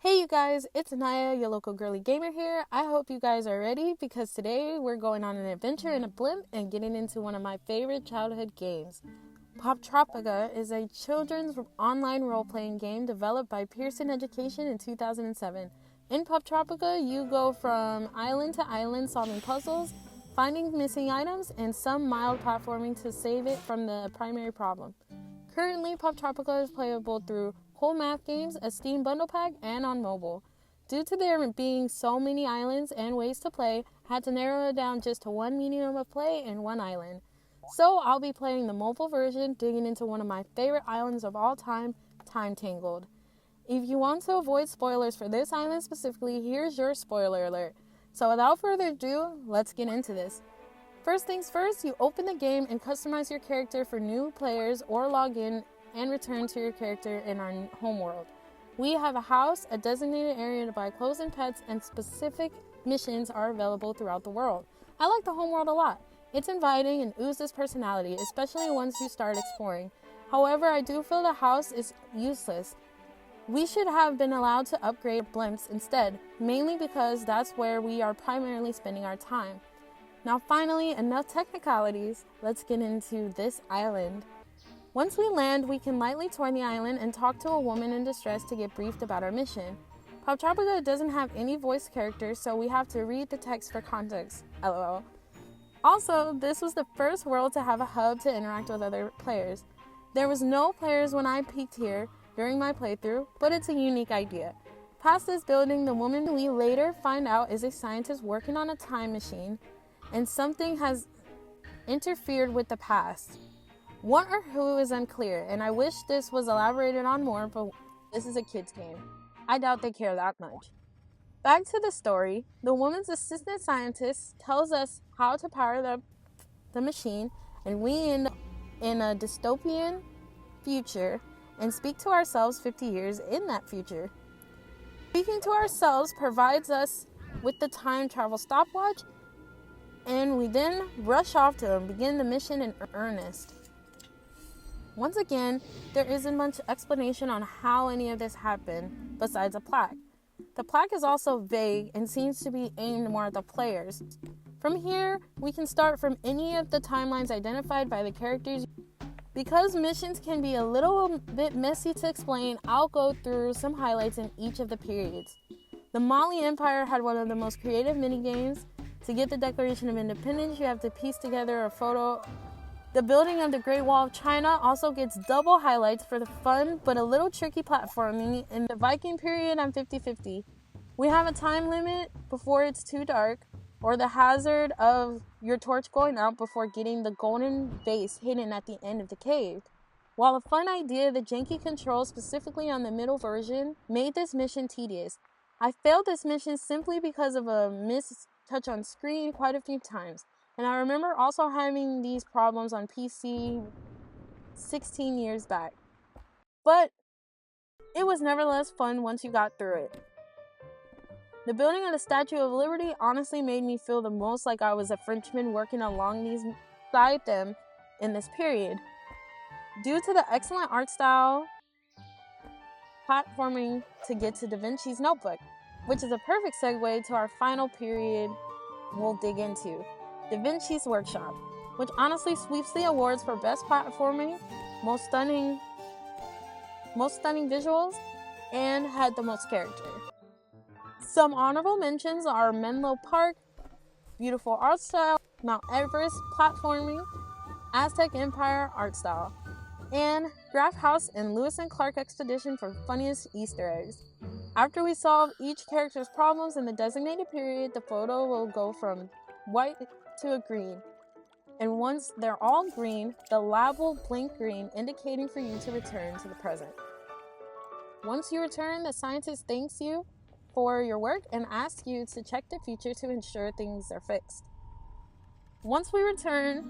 Hey you guys, it's Naya, your local girly gamer here. I hope you guys are ready because today we're going on an adventure in a blimp and getting into one of my favorite childhood games. Poptropica is a children's online role-playing game developed by Pearson Education in 2007. In Poptropica, you go from island to island solving puzzles, finding missing items, and some mild platforming to save it from the primary problem. Currently, Poptropica is playable through whole math games, a Steam bundle pack, and on mobile. Due to there being so many islands and ways to play, I had to narrow it down just to one medium of play and one island. So I'll be playing the mobile version, digging into one of my favorite islands of all time, Time Tangled. If you want to avoid spoilers for this island specifically, here's your spoiler alert. So without further ado, let's get into this. First things first, you open the game and customize your character for new players or log in and return to your character in our home world. We have a house, a designated area to buy clothes and pets, and specific missions are available throughout the world. I like the home world a lot. It's inviting and oozes personality, especially once you start exploring. However, I do feel the house is useless. We should have been allowed to upgrade blimps instead, mainly because that's where we are primarily spending our time. Now finally, enough technicalities, let's get into this island. Once we land, we can lightly tour the island and talk to a woman in distress to get briefed about our mission. Poptropica doesn't have any voice characters, so we have to read the text for context, lol. Also, this was the first world to have a hub to interact with other players. There was no players when I peeked here during my playthrough, but it's a unique idea. Past this building, the woman we later find out is a scientist working on a time machine, and something has interfered with the past. What or who is unclear, and I wish this was elaborated on more, but this is a kid's game. I doubt they care that much. Back to the story, the woman's assistant scientist tells us how to power the machine, and we end up in a dystopian future and speak to ourselves 50 years in that future. Speaking to ourselves provides us with the time travel stopwatch, and we then rush off to begin the mission in earnest. Once again, there isn't much explanation on how any of this happened besides a plaque. The plaque is also vague and seems to be aimed more at the players. From here, we can start from any of the timelines identified by the characters. Because missions can be a little bit messy to explain, I'll go through some highlights in each of the periods. The Mali Empire had one of the most creative minigames. To get the Declaration of Independence, you have to piece together a photo. The building of the Great Wall of China also gets double highlights for the fun but a little tricky platforming. In the Viking period, I'm 50-50. We have a time limit before it's too dark, or the hazard of your torch going out before getting the golden base hidden at the end of the cave. While a fun idea, the janky controls, specifically on the middle version, made this mission tedious. I failed this mission simply because of a mistouch on screen quite a few times. And I remember also having these problems on PC 16 years back. But it was nevertheless fun once you got through it. The building of the Statue of Liberty honestly made me feel the most like I was a Frenchman working alongside them in this period. Due to the excellent art style, platforming to get to Da Vinci's Notebook, which is a perfect segue to our final period we'll dig into. Da Vinci's Workshop, which honestly sweeps the awards for best platforming, most stunning visuals, and had the most character. Some honorable mentions are Menlo Park, beautiful art style, Mount Everest platforming, Aztec Empire art style, and Graph House and Lewis and Clark Expedition for funniest Easter eggs. After we solve each character's problems in the designated period, the photo will go from white to a green, and once they're all green, the lab will blink green, indicating for you to return to the present. Once you return, the scientist thanks you for your work and asks you to check the future to ensure things are fixed. Once we return,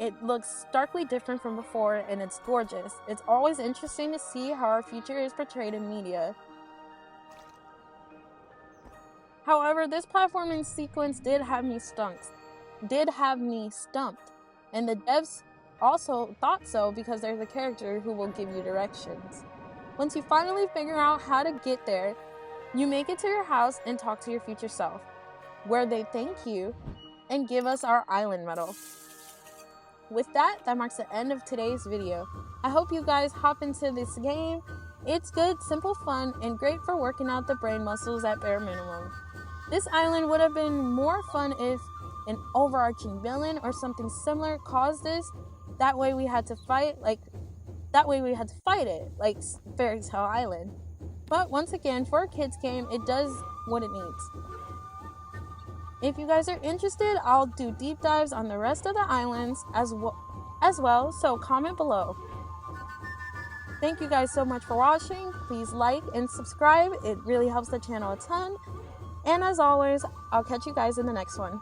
it looks starkly different from before, and it's gorgeous. It's always interesting to see how our future is portrayed in media. However, this platforming sequence did have me stumped, and the devs also thought so because there's a character who will give you directions. Once you finally figure out how to get there, You make it to your house and talk to your future self, where they thank you and give us our island medal. With that marks the end of today's video. I hope you guys hop into this game. It's good, simple fun, and great for working out the brain muscles at bare minimum. This island would have been more fun if an overarching villain or something similar caused this. That way we had to fight it, like Fairy Tale Island. But once again, for a kids game, it does what it needs. If you guys are interested, I'll do deep dives on the rest of the islands as well, so comment below. Thank you guys so much for watching. Please like and subscribe. It really helps the channel a ton. And as always, I'll catch you guys in the next one.